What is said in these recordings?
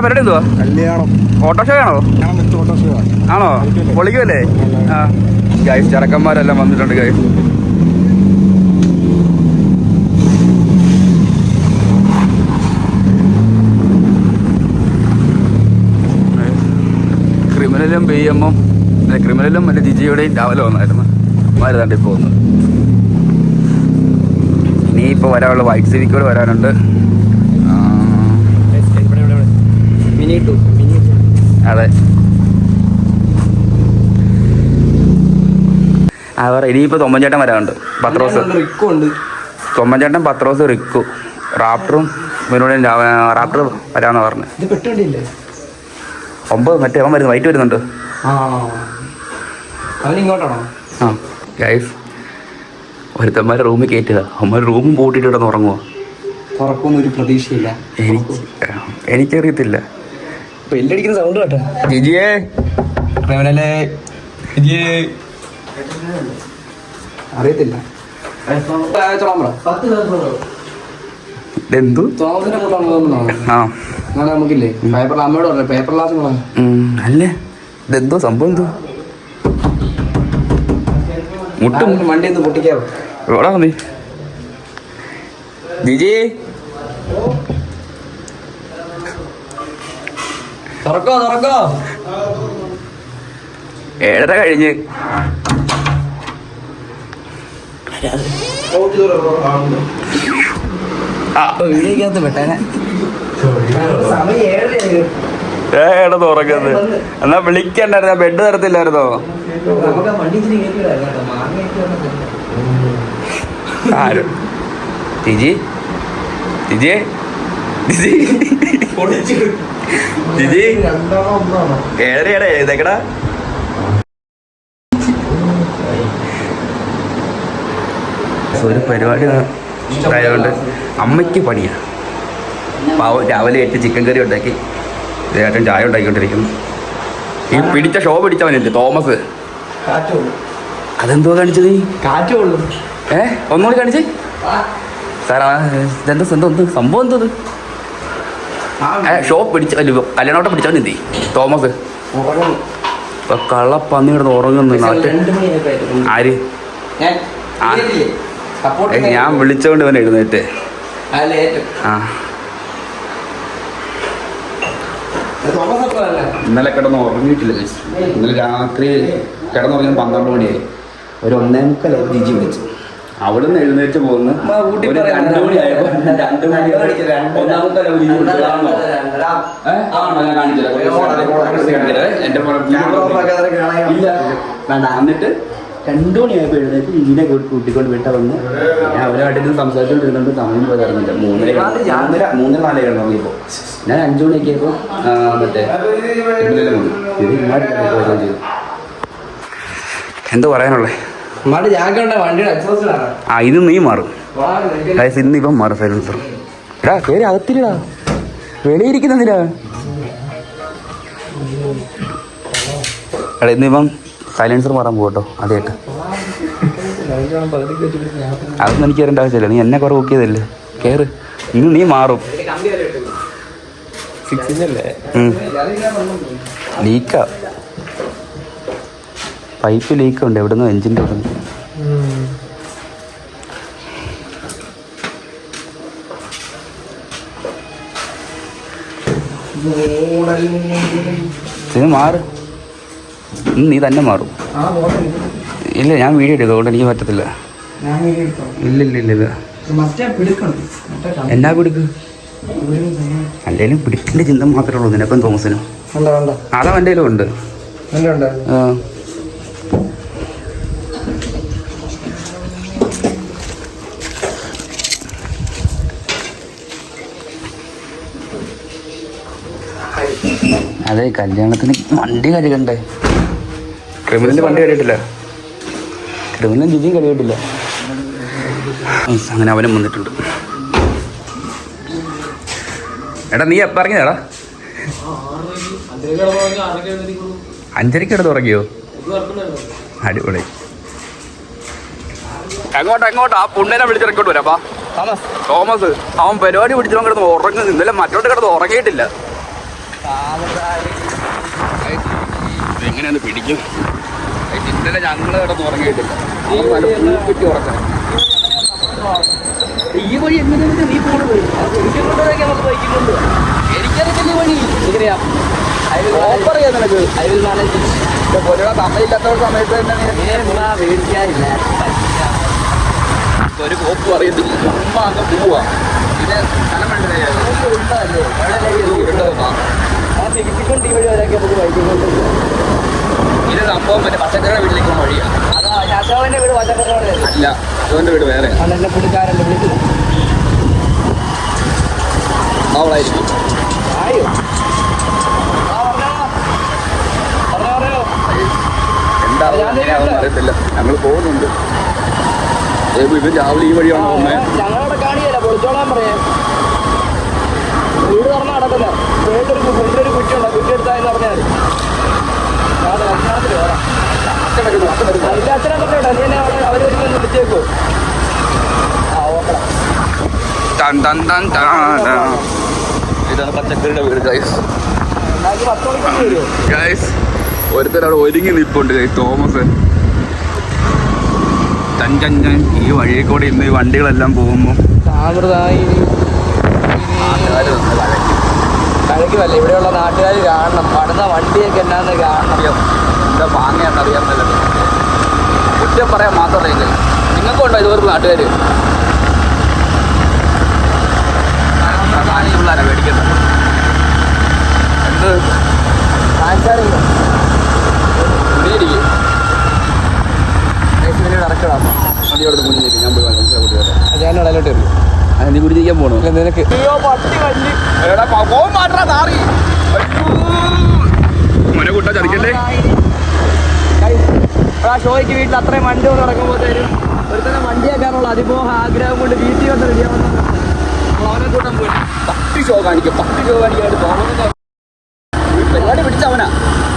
പരിപാടി എന്തുവാ? ഓട്ടോഷോ ആണോ? ആണോ? പൊളിക്കുമല്ലേ? ആ ഗൈസ്, ചെറുക്കന്മാരെല്ലാം വന്നിട്ടുണ്ട് ഗൈസ്. ക്രിമിനലും BM-ഉം ക്രിമിനലും മറ്റേ ജിജിയുടെയും രാവിലെ വന്നായിരുന്നു. മാരുതാണ്ടി പോകുന്നത്. ഇനിയിപ്പോൾ വരാനുള്ള വൈറ്റ് സിവിക്കോട് വരാനുണ്ട്. അതെ, അവർ ഇനിയിപ്പോൾ തൊമ്മൻചേട്ടൻ വരാനുണ്ട്. പത്രോസ്, തൊമ്മൻചേട്ടൻ, പത്രോസ്, റിക്കു, റാപ്റ്ററും ഇവനോടും റാപ്റ്റർ വരാമെന്ന് പറഞ്ഞു. 9 മറ്റേ അവൻ വരുന്നു, വൈറ്റ് വരുന്നുണ്ട്. ആ ഗൈസ്, ഒരുത്തന്മാരെ റൂമിൽ കയറ്റുക. അവന്മാർ റൂമും പൂട്ടിയിട്ട് ഇവിടെ നിന്ന് ഉറങ്ങുമോ? തുറക്കൊന്നൊരു പ്രതീക്ഷയില്ല. എനിക്കറിയത്തില്ല. ബെല്ലടിക്കുന്ന സൗണ്ട് കേട്ടോ. ജിജിയേ, അറിയത്തില്ല. എന്തു നമുക്കില്ലേ പേപ്പർ അമ്മയോട് പറഞ്ഞു, പേപ്പർ ക്ലാസ് അല്ലേ? ഇതെന്തോ സംഭവം? എന്തോ മുട്ടും വണ്ടി ഒന്ന് പൊട്ടിക്കാവോ? എവിടാ നീ ജിജി? തുറക്കോ 7:30 കഴിഞ്ഞ്. വീടിനകത്ത് പെട്ടേനെ. തുറക്കുന്നത് എന്നാ വിളിക്കണ്ടായിരുന്ന? ബെഡ് തരത്തില്ലായിരുന്നോ? ആരും ജിജി ജിജി ജിജി ജിജി 7:30 എഴുതേക്കടാ. ഒരു പരിപാടി ആയതുകൊണ്ട് അമ്മയ്ക്ക് പണിയാണ്. പാവം രാവിലെ 8 ചിക്കൻ കറി ഉണ്ടാക്കി ഇതേറ്റം ചായ ഉണ്ടാക്കിക്കൊണ്ടിരിക്കുന്നു. ഈ പിടിച്ച ഷോ പിടിച്ചവനില്ലേ തോമസ്, അതെന്തോ കാണിച്ചത്? ഒന്നുകൂടി കാണിച്ചേ സാർ. ഇതെന്താ സംഭവം? എന്തത് ഷോ പിടിച്ച കല്യാണോട്ടം പിടിച്ചവൻ എന്തേ തോമസ്? ഇപ്പൊ കള്ളപ്പന്നി കിടന്ന് ഉറങ്ങുന്നു. ആര്? ഞാൻ വിളിച്ചോണ്ട് ഇവൻ എഴുന്നേറ്റ്. ആ ഇന്നലെ കിടന്ന് ഉറങ്ങിയിട്ടില്ല. ഇന്നലെ രാത്രി കിടന്നുറങ്ങിയത് 12 മണിയായി. ഒരു 1:45 ജിജി വിളിച്ചു. അവിടുന്ന് എഴുന്നേറ്റ് പോകുന്നു. 2 മണിയായപ്പോ 2 മണി 1 എന്നിട്ട് 2 മണിയായപ്പോൾ എഴുന്നേറ്റ് ഇതിനെ കൂട്ടിക്കൊണ്ട് വിട്ട വന്ന് ഞാൻ അവരുമായിട്ട് സംസാരിച്ചുകൊണ്ടിരുന്നുണ്ട്. സമയം പോയി ഇറങ്ങില്ല. 3:4 ഇറങ്ങിയപ്പോൾ ഞാൻ 5 മണിയൊക്കെ ആയപ്പോൾ മറ്റേ എന്ത് പറയാനുള്ളേ? ഇത് നീ മാറും. ഇന്ന് ഇപ്പം മാറും സൈലൻസർ. എടാ പേര് അകത്തില്ലടാ, വെളിയിരിക്കുന്നില്ല. എടാ ഇന്നിപ്പം സൈലൻസർ മാറാൻ പോകട്ടോ ആദ്യമായിട്ട്. അതൊന്നും എനിക്ക് വരേണ്ട ആവശ്യമില്ല. നീ എന്നെ കുറെ നോക്കിയതല്ലേ. കയറ്, ഇന്ന് നീ മാറും. ലീക്കാ, പൈപ്പ് ലീക്കുണ്ട് എവിടുന്ന്, എഞ്ചിൻ്റെ അവിടെ. മാറും, നീ തന്നെ മാറും. ഇല്ല ഞാൻ വീഡിയോ എടുക്കും, അതുകൊണ്ട് എനിക്ക് പറ്റത്തില്ല. ഇല്ല എന്നാ പിടിക്ക്? അല്ലേലും പിടിക്കേണ്ട ചിന്ത മാത്രമേ ഉള്ളൂ നിനക്കും തോമസിനും. അതാ എൻ്റെ കയ്യിലും ഉണ്ട്. അതെ, കല്യാണത്തിന് വണ്ടി കഴുകണ്ടേ? ക്രിമിനലിന് വണ്ടി കഴുകിയിട്ടില്ല. ക്രിമിനൽ ജിജിയും കഴുകിയിട്ടില്ല. അങ്ങനെ അവനും വന്നിട്ടുണ്ട്. എടാ നീ എപ്പോൾ ഇറങ്ങിയതാടാ? 5:30 കിടന്ന് ഉറങ്ങിയോ? അടിപൊളി. എങ്ങോട്ടാ? ആ പുണ്ണിനെ വിളിച്ചിറക്കോട്ട് വരാപ്പാ. തോമസ് അവൻ പരിപാടി പിടിച്ചവൻ കിടന്ന് ഉറങ്ങുന്നു. ഇന്നലെ മറ്റോട്ട് കിടന്ന് ഉറങ്ങിയിട്ടില്ല. എങ്ങനെയാണ് പിടിക്കും? ഇന്നലെ ഞങ്ങൾ കിടന്ന് ഉറങ്ങിയിട്ടില്ല. കിട്ടി ഉറക്കണം. ഈ വഴി എങ്ങനെയാണ് നീ പോണത്? എനിക്കറിയത്തില്ല വഴി. എങ്ങനെയാ ഓഫർ ചെയ്യാൻ നിനക്ക്? പൊതുവെ സമയമില്ലാത്ത സമയത്ത് തന്നെ മേടിക്കാറില്ല. ഒരു കോപ്പും അറിയത്തില്ല. ചുമ്മാ അങ്ങ് പോവാ. ഇത് സ്ഥലം മനസ്സിലായോ? ഇത് സംഭവം മറ്റേ പച്ചക്കറിയുടെ വീട്ടിലേക്ക് വഴിയാണ്. വീട് പച്ചക്കറിയുടെ അല്ല, അതുകൊണ്ട് വീട് വേറെ. പുള്ളിക്കാരൻ്റെ വിളിച്ചത് അവളായിരിക്കും. എന്താണെന്ന് അറിയത്തില്ല. ഞങ്ങൾ പോകുന്നുണ്ട്. ഇവൻ രാവിലെ ഈ വഴിയാണോ പോകുന്നത്? ഞങ്ങളവിടെ കാണിയല്ല, പൊളിച്ചോളാൻ പറയാം. വീട് തുറന്ന് നടക്കില്ല. വീട്ടിലൊരു കുറ്റിയുണ്ട്, കുറ്റി എടുത്താൽ പറഞ്ഞാൽ മതി. അച്ഛനെ പറഞ്ഞോട്ടെ, നീ അവരൊരിക്കലും വിളിച്ചേക്കോ? ആ ഓക്കെ. ഇതാണ് പച്ചക്കറിയുടെ വീട് ഗൈസ്. ഗൈസ് ഒരുത്തരവിടെ ഒരുങ്ങി നിൽപ്പുണ്ട് ഗൈസ്, തോമസ്. ഈ വഴിയിൽ കൂടെ ഇന്ന് ഈ വണ്ടികളെല്ലാം പോകുമ്പോൾ കഴിക്കുമല്ല. ഇവിടെയുള്ള നാട്ടുകാർ കാണണം, പടുന്ന വണ്ടിയൊക്കെ എന്നാന്ന് കാണണം. എന്താ പാങ്ങയാണെന്ന് അറിയാൻ പറ്റില്ല. കുറ്റം പറയാൻ മാത്രമല്ല. നിങ്ങൾക്കുണ്ടോ ഇതുപോലെ നാട്ടുകാർ? പിള്ളേരെ മേടിക്കുന്നത് എന്ത് മേടിക്കും? ഇറക്കണം. മതിയോട് കുഞ്ഞിരിക്കും. ഞാൻ പോയി ഞാൻ ഇടയിലോട്ട് വരും. നീ കുടിക്കാൻ പോകണോ? നിനക്ക് മോനെ കൂട്ടാ ചതിക്കണ്ടേ? ആ ഷോയ്ക്ക് വീട്ടിൽ അത്രയും വണ്ടി കൊണ്ട് നടക്കുമ്പോഴത്തേനും ഒരുത്തന്നെ വണ്ടിയാക്കാനുള്ള അതിമോഹ ആഗ്രഹം കൊണ്ട് വീട്ടിൽ കൊണ്ട് റെഡിയാവുന്ന അവനെ കൂട്ടം പോയി 10 ഷോ കാണിക്കും. 10 ഷോ കാണിക്കാനായിട്ട് പരിപാടി പിടിച്ചവനാ.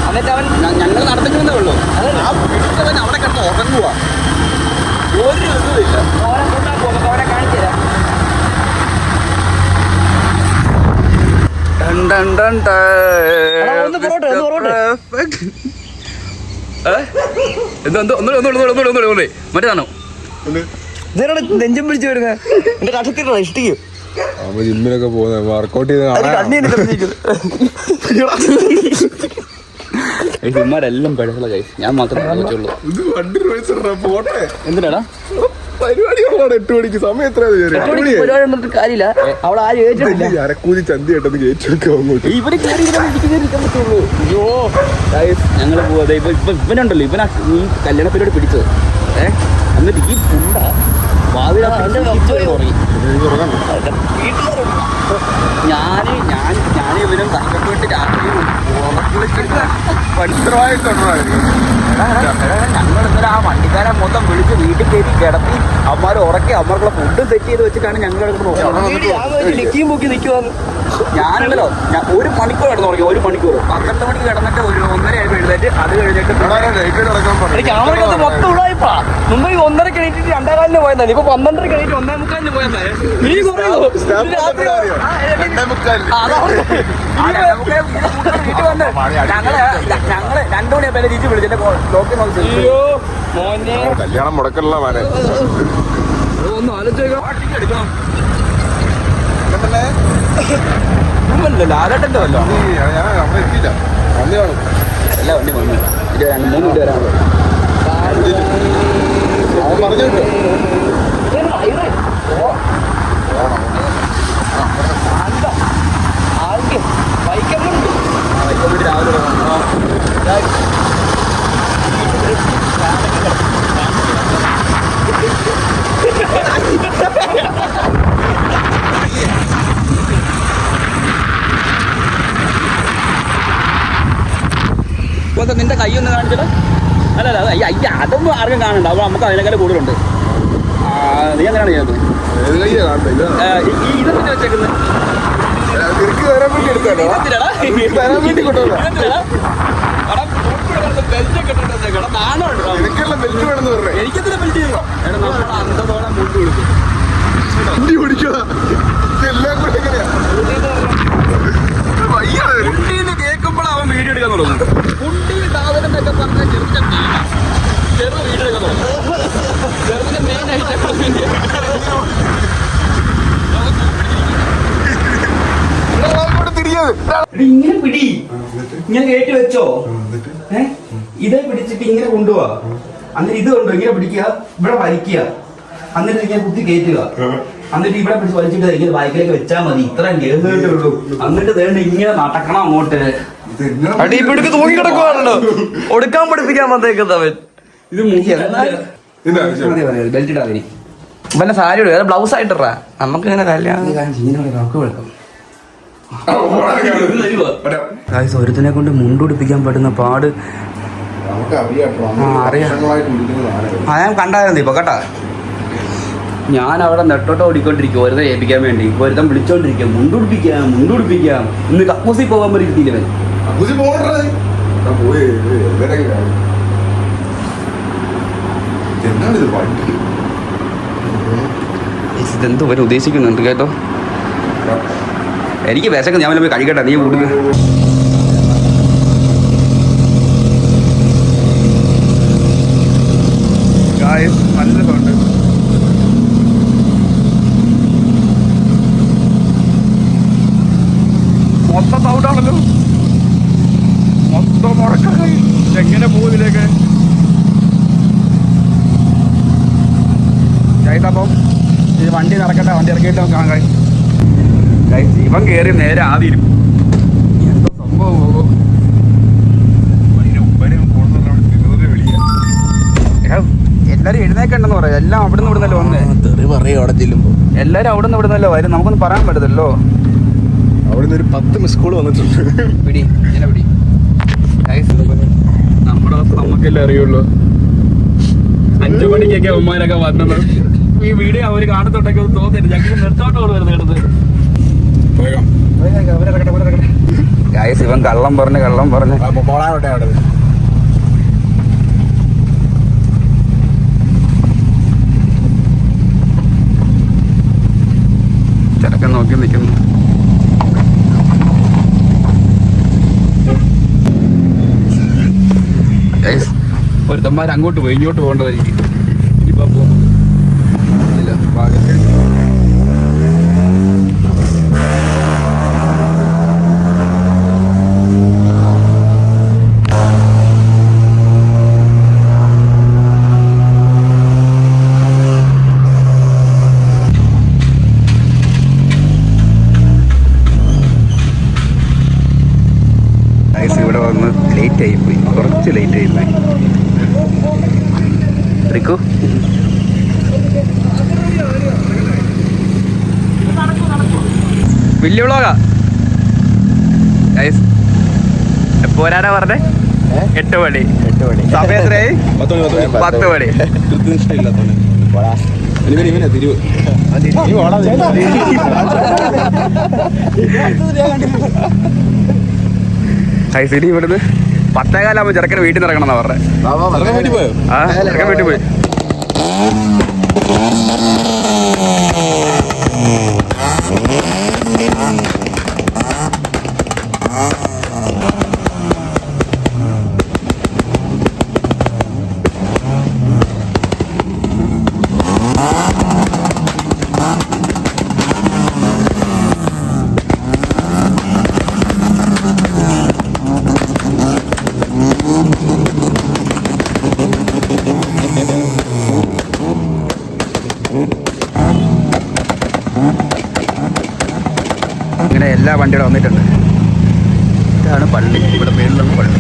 എന്നിട്ട് അവൻ ഞങ്ങൾ നടത്തിക്കുന്നതേ ഉള്ളൂ. ആ പിടിച്ചവൻ അവിടെ കിടന്ന് ഉറങ്ങുക. ഒരു ഇതുമില്ല. അവനെ കൂട്ടാൻ പോകുമ്പോൾ അവനെ കാണിച്ചു തരാം. മറ്റേതാണോ നെഞ്ചം പിടിച്ചു വരുന്നത്? എന്റെ കഷത്തിട്ടോ ഇഷ്ടിക്കും. ജിമ്മിലൊക്കെ പോകുന്നത് വർക്കൗട്ട് ചെയ്ത് ഇമാരെല്ലാം പെടല കൈ. ഞാൻ മാത്രമേ എന്തിനാടാ പരിപാടികളാണ്. 8 മണിക്ക് സമയം എത്ര? കാര്യമില്ല. അവിടെ ആരും അരക്കൂലി ചന്തി കേട്ടത് കയറ്റിവെക്കാം അങ്ങോട്ട്. ഇവിടെ ഞങ്ങള് പോവാതെ ഇവനുണ്ടല്ലോ, ഇവനാ ഈ കല്യാണ പരിപാടി പിടിച്ചത്. എന്നിട്ട് ഈ പുണ്ട ഞാൻ ഇവനും കഷ്ടപ്പെട്ട് രാത്രി ഞങ്ങൾ ഇന്നലെ ആ വണ്ടിക്കാരൻ മൊത്തം വിളിച്ച് വീട്ടിൽ കയറ്റി കിടത്തി അമ്മമാർ ഉറക്കി അമ്മർക്കുള്ള ഫുഡും സെറ്റ് ചെയ്ത് വെച്ചിട്ടാണ് ഞങ്ങൾ ഡിക്കിയും പൊക്കി നിൽക്കുവാന്ന്. ഞാനുണ്ടല്ലോ, ഞാൻ 1 മണിക്കൂർ കിടന്നു തുടങ്ങി. 1 മണിക്കൂർ 12 മണിക്ക് കിടന്നിട്ട് ഒരു 1:30 ആയപ്പോൾ എഴുന്നേറ്റ്. അത് കഴിഞ്ഞിട്ട് ക്യാമറ മൊത്തം ഉടായിപ്പാ. മുമ്പ് 1:30 കഴിഞ്ഞിട്ട് 2:15 പോയതാണ്. ഇപ്പൊ 12 കഴിഞ്ഞിട്ട് 1:45 പോയതാണ്. നീ കുറയോ? വീട്ടിൽ വന്ന് ഞങ്ങള് 2 മണിയാ തിരിച്ച് വിളിച്ചെന്റെ ലോക്കി നോക്കി. കല്യാണം മുടക്കല്ല മാനെ. ഒന്ന് ആലോചിക്കണം. ലാലട്ടന്റെ വല്ലോ എത്തിയില്ല. വണ്ടി കാണും. എല്ലാ വണ്ടി വന്നു. 2-3 മിനിറ്റ് വരാനുള്ളൂ. അവൻ പറഞ്ഞിട്ട് രാവിലെ ഇപ്പോഴത്തെ നിന്റെ കൈ ഒന്ന് കാണിച്ചിട്ട്. അല്ലല്ല അതൊന്നും ആർക്കും കാണണ്ട. അപ്പോൾ നമുക്ക് അതിനേക്കാൾ കൂടുതലുണ്ട്. നീ എങ്ങനെയാണ് ചെയ്യുന്നത്? ഇതെന്തിനാ വെച്ചേക്കുന്നത്? എനിക്കെന്തിനാ ബെൽറ്റ് ചെയ്യോ? അന്തത്തോടെ മുണ്ട് കൊടുക്കും. എല്ലാം കൂടെ എങ്ങനെയാ? തുടങ്ങും. കുണ്ടി സാധനം എന്നൊക്കെ പറഞ്ഞാൽ ചെറു വീഡിയോ തുടങ്ങും. ചെറുതിന്റെ മെയിൻ ഇങ്ങനെ പിടി, ഇങ്ങനെ കയറ്റി വെച്ചോ. ഇതേ പിടിച്ചിട്ട് ഇങ്ങനെ കൊണ്ടുപോവാ. എന്നിട്ട് ഇത് കൊണ്ടോ ഇങ്ങനെ പിടിക്കുക, ഇവിടെ വലിക്കുക, എന്നിട്ട് ഇങ്ങനെ കുത്തി കയറ്റുക, എന്നിട്ട് ഇവിടെ പിടിച്ച് വലിച്ചിട്ട് ഇങ്ങനെ ബൈക്കിലേക്ക് വെച്ചാൽ മതി. ഇത്രയും കേൾക്കുന്നേ ഉള്ളൂ. എന്നിട്ട് തേണ്ട ഇങ്ങനെ നടക്കണം അങ്ങോട്ട്. അടിപിടിക്ക് തൂങ്ങി കിടക്കുവാണല്ലോ, ഒടുക്കാൻ പഠിപ്പിക്കാൻ വന്നേക്കുന്നവൻ. ഇത് ബെൽറ്റ് ഇടാ. ഇവന്റെ സാരി ഇടുക, ബ്ലൗസ് ആയിട്ടാ നമുക്ക് ഇങ്ങനെ കല്യാണം. ഒരുത്തിനെ കൊണ്ട് മുണ്ടുപിടിപ്പിക്കാൻ പറ്റുന്ന പാട് ഞാൻ കണ്ടായിരുന്നു ഇപ്പൊ കേട്ടാ. ഞാൻ അവിടെ നെട്ടോട്ട് ഓടിക്കൊണ്ടിരിക്കും ഒരുത്തനെ ഏൽപ്പിക്കാൻ വേണ്ടി. ഒരുത്തൻ വിളിച്ചോണ്ടിരിക്കും മുണ്ടുപിടിപ്പിക്കാം. ഇന്ന് കക്കൂസി പോകാൻ പറ്റിയില്ല. ഇതെന്തോ വരെ ഉദ്ദേശിക്കുന്നുണ്ട് കേട്ടോ. എനിക്ക് വിശക്ക്, ഞാൻ പോയി കഴിക്കട്ടെ. നീ കൂടുതൽ നല്ല സൗണ്ട്. മൊത്തം സൗണ്ടാണല്ലോ, മൊത്തം മുടക്കായി. എങ്ങനെ പോകുന്നില്ലേക്ക് അപ്പം ഈ വണ്ടി നടക്കട്ടെ. വണ്ടി ഇറക്കിയിട്ട് നമുക്ക് കാണാൻ കഴിയും. ഇവൻ കയറി നേരെ ആദ്യം എന്തോ സംഭവം പോകും. എല്ലാരും എഴുന്നേക്കണ്ടെന്ന് പറയാം. എല്ലാം അവിടുന്ന് ഇവിടുന്നല്ലോ വന്നേ. എല്ലാരും അവിടുന്ന് ഇവിടുന്നല്ലോ വരും. നമുക്കൊന്നും പറയാൻ പറ്റത്തില്ലോ. അവിടുന്ന് ഒരു 10 മിസ് കോൾ വന്നിട്ടുണ്ട്. പിടി ഇങ്ങനെ പിടി. നമ്മുടെ അവസ്ഥ നമുക്കല്ലേ അറിയുള്ളൂ. 5 മണിക്കൊക്കെ ഉമ്മാരൊക്കെ വന്നത്. ഈ വീഡിയോ അവര് കാണത്തോട്ടൊക്കെ ഒന്ന് തോന്നരുത്. ഞങ്ങൾക്ക് നിർത്തോട്ടോട് വരുന്നത്. ഇവൻ കള്ളം പറഞ്ഞ് ചെറുക്കൻ നോക്കി നിൽക്കുന്നു. ഒരുത്തന്മാർ അങ്ങോട്ട് പോയി, ഇങ്ങോട്ട് പോകേണ്ടതായിരിക്കും. ഇപ്പൊ പോകുന്നു. ഇവിടെ വന്ന് ലേറ്റ് ആയിപ്പോയി, കുറച്ച് ലേറ്റ് ആയിപ്പോയി. റിക്കു വലിയ വ്ളോഗാ. പോരാനാ പറഞ്ഞേ? 8 മണി. സമയം എത്രയായി? 10 മണി. ഐസിഡി ഇവിടുന്ന് 10:15 ചെറുക്കന് വീട്ടിൽ നിന്ന് ഇറങ്ങണമെന്നാ പറഞ്ഞേ. ആ ചെറുക്കൻ വീട്ടിൽ പോയി. അങ്ങനെ എല്ലാ വണ്ടികളും വന്നിട്ടുണ്ട്. ഇതാണ് പള്ളി. ഇവിടെ മേളിലാണ് പള്ളി.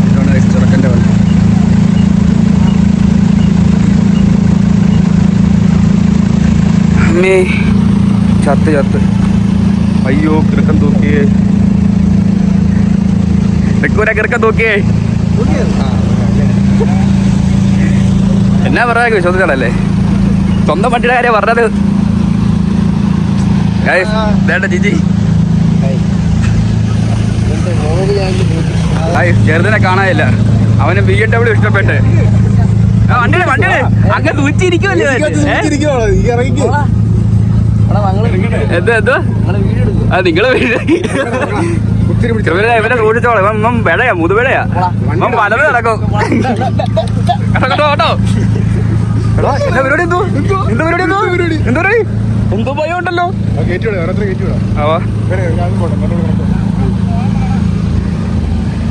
ഇതാണ് ചെറുക്കൻ്റെ വണ്ടി. അമ്മേ ചത്ത് അയ്യോ കിറുക്കൻ തൂക്കിയേ. റിക്കൂരെ കിറുക്കൻ തൂക്കിയേ. എന്നാ പറയാ വിശ്വസിച്ചാലല്ലേ സ്വന്തം വണ്ടിയുടെ കാര്യം പറഞ്ഞത്. ജിജി ചെറുതിനെ കാണാനില്ല. അവന് BMW ഇഷ്ടപ്പെട്ട് വണ്ടിയുടെ അങ്ങനെ തൂച്ചിരിക്കുമല്ലേ. എന്താ നിങ്ങള് ഇവനെ സൂക്ഷിച്ചോളെ ഇവൻ വിളയാ മുതുവിളയാ ഇവൻ പലത് നടക്കും കേട്ടോ. എന്താ പരിപാടി എന്തോ ഭയം ഉണ്ടല്ലോ.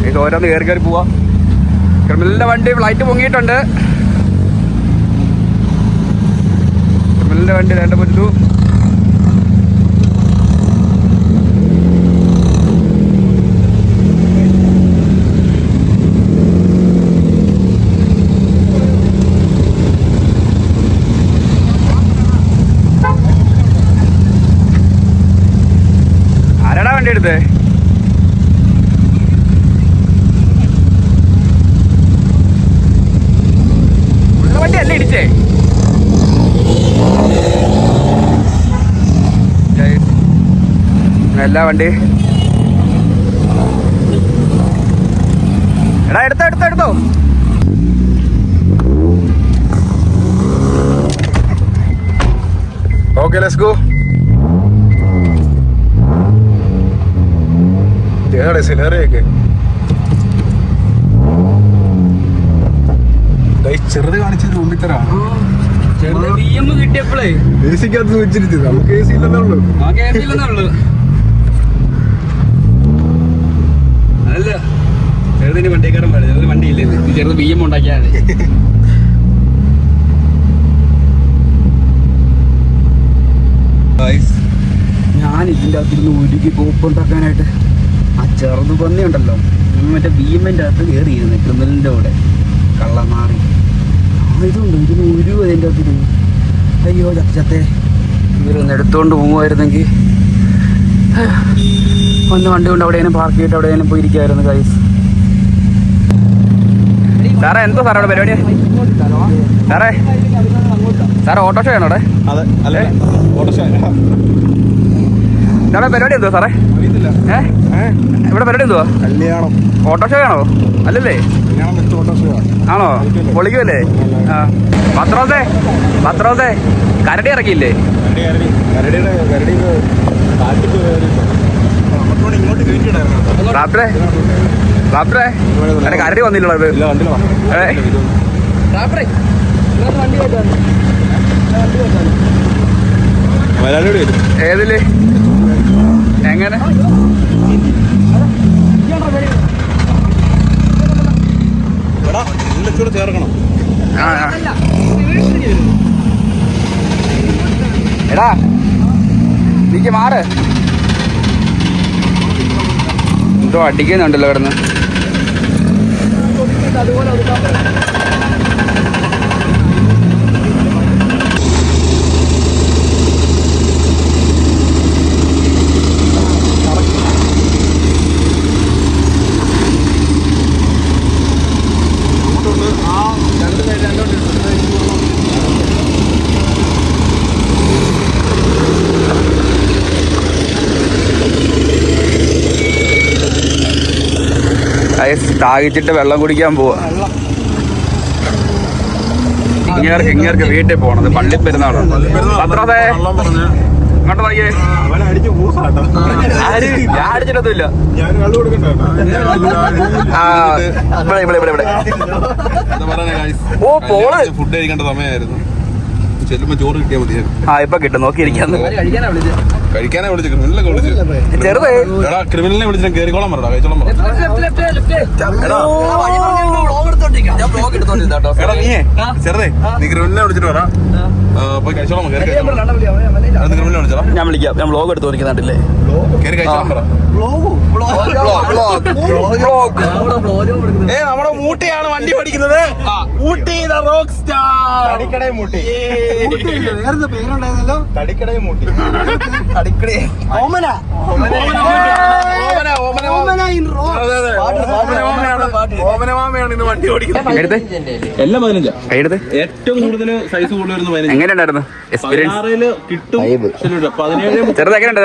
ഇത് ഓരോന്ന് കയറി കയറി പോവാ. ക്രിമിനലിന്റെ വണ്ടി ഫ്ലൈറ്റ് പൊങ്ങിയിട്ടുണ്ട്. ക്രിമിനലിന്റെ വണ്ടി രണ്ട് പറ്റു. ആരാടാ വണ്ടി എടുത്തേ? വണ്ടി അല്ലേ ഇടിച്ചേ? എല്ലാ വണ്ടി എടാ എടുത്തോ. Okay, let's go. സിലറയൊക്കെ ചെറുത് കാണിച്ചത് മുമ്പിത്തരാണ്. കിട്ടിയപ്പോഴേ എ സിക്കകത്ത് വെച്ചിരുത്തത് നമുക്ക് എ സി ഇല്ലെന്നേ ഉള്ളൂ. അതല്ല ചെറുതിന് വണ്ടിക്കാരൻ പാടില്ല. ചെറുത് വണ്ടിയില്ലേ, ചെറുത് BM ഉണ്ടാക്കിയാൽ മതി. ഞാൻ ഇതിൻ്റെ അകത്തിരുന്ന് ഒരുക്കി കോപ്പുണ്ടാക്കാനായിട്ട് ആ ചെറുത് പന്നി ഉണ്ടല്ലോ, മറ്റേ BM-ൻ്റെ അകത്ത് കയറിയിരുന്നു ക്രിമിനലിൻ്റെ കൂടെ കള്ളമാറി. ഇതുണ്ട് ഇതിന് ഒരു അതിൻ്റെ അകത്തിരുന്നു. അയ്യോ ചത്തേ, ഇവരൊന്ന് എടുത്തുകൊണ്ട് പോകുമായിരുന്നെങ്കിൽ ഒന്ന് വണ്ടി കൊണ്ട് എവിടെയെങ്കിലും പാർക്ക് ചെയ്തിട്ട് എവിടെയെങ്കിലും പോയിരിക്കുമായിരുന്നു ഗൈസ്. സാറേ എന്തോ സാറേ അവിടെ പരിപാടി? സാറേ ഓട്ടോഷോ ആണോ അവിടെ? സാറേ പരിപാടി എന്തോ സാറേ? ഇവിടെ പരിപാടി എന്തുവാ? കല്യാണം. ഓട്ടോഷോ ആണോ? അല്ലല്ലേ? ആണോ? പൊളിക്കുമല്ലേ? ആ പത്രോസേ കരടി ഇറക്കിയില്ലേ? റാപ്റ്ററെ കരടി വന്നില്ലല്ലോ ഇത്. ഏതില് എങ്ങനെ? ചേർക്കണം. എടാ നീക്ക് മാറ്. എന്തോ അടിക്കുന്നുണ്ടല്ലോ കിടന്ന്. താകിച്ചിട്ട് വെള്ളം കുടിക്കാൻ പോവാ. ഇങ്ങേർക്ക് വീട്ടിൽ പോണത് പള്ളി പെരുന്നാളാണ്. പത്രാസേ ഇങ്ങോട്ട് നോക്കിയേ. ഞാൻ അടിച്ചിട്ടൊന്നുമില്ല. ഓ പോള് ഫുഡ് കഴിക്കേണ്ട സമയമായിരുന്നു. ചെല്ലുമ്പോ ചോറ് കിട്ടിയാൽ മതിയായിരുന്നു. ആ ഇപ്പൊ കിട്ടും, നോക്കിയിരിക്കാന്ന്. കഴിക്കാനാ വിളിച്ചു, ക്രിമിനലിനെ വിളിച്ചു. ചെറുതേ എടാ ക്രിമിനലിനെ വിളിച്ചു കേറിക്കോളം പറടാ, കഴിച്ചോളം പറ. എടാ നീയേ ചെറുതേ നീ ക്രിമിനലിനെ വിളിച്ചിട്ട് പറ, പോയി കഴിച്ചോളം. ക്രിമിനലിനെ വിളിച്ചോളാം. ഞാൻ വിളിക്കാം. ഞാൻ വ്ലോഗ് എടുത്ത് വിളിക്കുന്നുണ്ടല്ലേ? കേറി കഴിച്ചോളം പറ. നമ്മുടെ മൂട്ടിയാണ് വണ്ടി ഓടിക്കുന്നത്. ഊട്ടി റോക്ക് സ്റ്റാർ തടിക്കടയും മൂട്ടി. പേരുണ്ടായിരുന്നല്ലോ, തടിക്കടയും മൂട്ടി. ഓമനമാമയാണ് ഇന്ന് വണ്ടി ഓടിക്കുന്നത്. എല്ലാം 15. ഏറ്റവും കൂടുതൽ സൈസ് കൂടുതൽ വരുന്ന 15. എങ്ങനെയുണ്ടായിരുന്നു എക്സ്പീരിയൻസ്? കിട്ടും 17. ചെറുത് എങ്ങനെയുണ്ട്?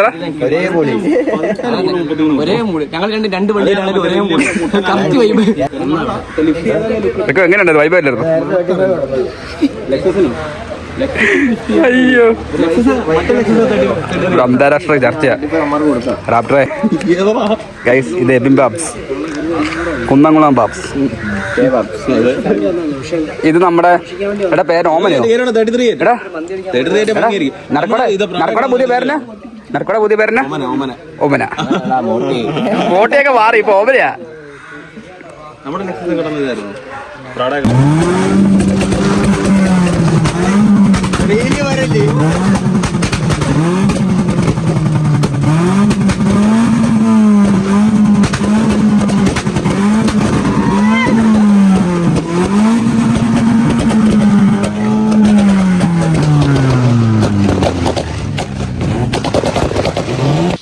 ഒരേ മൂടി ഞങ്ങൾ രണ്ട് വണ്ടിയിലാണെങ്കിൽ ഒരേ മൂടി കറക്റ്റ് വൈബ്. എങ്ങനെയുണ്ട്? വൈബല്ലായിരുന്നു? അയ്യോ ഒരു അന്താരാഷ്ട്ര ചർച്ച റാപ്റ്ററെ ഗൈസ് ഇത് എബിൻ ബാബ്സ് കുന്നംകുളം ബാബ്സ് ഇത് നമ്മുടെ എടാ പേര് ഓമനയോ എടാ നറക്കോടെ പുതിയ പേരന നറക്കോടെ പുതിയ പേരന ഓമന കോട്ടയൊക്കെ മാറി ഇപ്പൊ ഓമനയാ നമ്മുടെ നെക്സസ് കിടന്നതായിരുന്നു പ്രോഡക്റ്റ്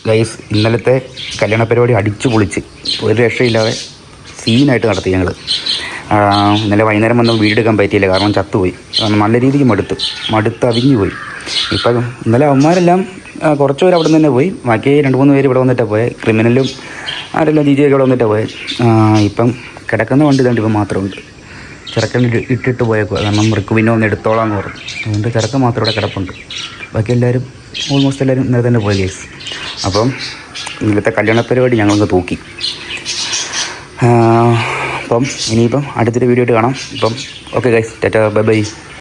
ഗൈസ് ഇന്നലത്തെ കല്യാണ പരിപാടി അടിച്ചു പൊളിച്ച് ഒരു രക്ഷയില്ലാതെ സീനായിട്ട് നടത്തി ഞങ്ങൾ. ഇന്നലെ വൈകുന്നേരം വന്ന് വീടെടുക്കാൻ പറ്റിയില്ല, കാരണം ചത്തുപോയി. കാരണം നല്ല രീതിക്ക് മടുത്ത് അവിഞ്ഞു പോയി. ഇപ്പം ഇന്നലെ അവന്മാരെല്ലാം കുറച്ച് പേര് അവിടെ നിന്ന് തന്നെ പോയി, ബാക്കി 2-3 പേര് ഇവിടെ വന്നിട്ടാണ് പോയത്. ക്രിമിനലും ആരെല്ലാം ജിജിയൊക്കെ ഇവിടെ വന്നിട്ടാണ് പോയത്. ഇപ്പം കിടക്കുന്ന വണ്ടി ഇതുകൊണ്ട് ഇപ്പം മാത്രമുണ്ട്. ചെറുക്കൻ ഇട്ടിട്ട് പോയേക്കുക, കാരണം പിന്നെ ഒന്ന് എടുത്തോളാം എന്ന് പറഞ്ഞു. അതുകൊണ്ട് ചെറുക്കൻ മാത്രം ഇവിടെ കിടപ്പുണ്ട്. ബാക്കി എല്ലാവരും ഓൾമോസ്റ്റ് എല്ലാവരും ഇന്നലെ തന്നെ പോയി കേസ്. അപ്പം ഇന്നലത്തെ കല്യാണ പരിപാടി ഞങ്ങളൊന്ന് തൂക്കി. അപ്പം ഇനിയിപ്പം അടുത്തൊരു വീഡിയോ ആയിട്ട് കാണാം. ഇപ്പം okay guys, Tata, bye bye.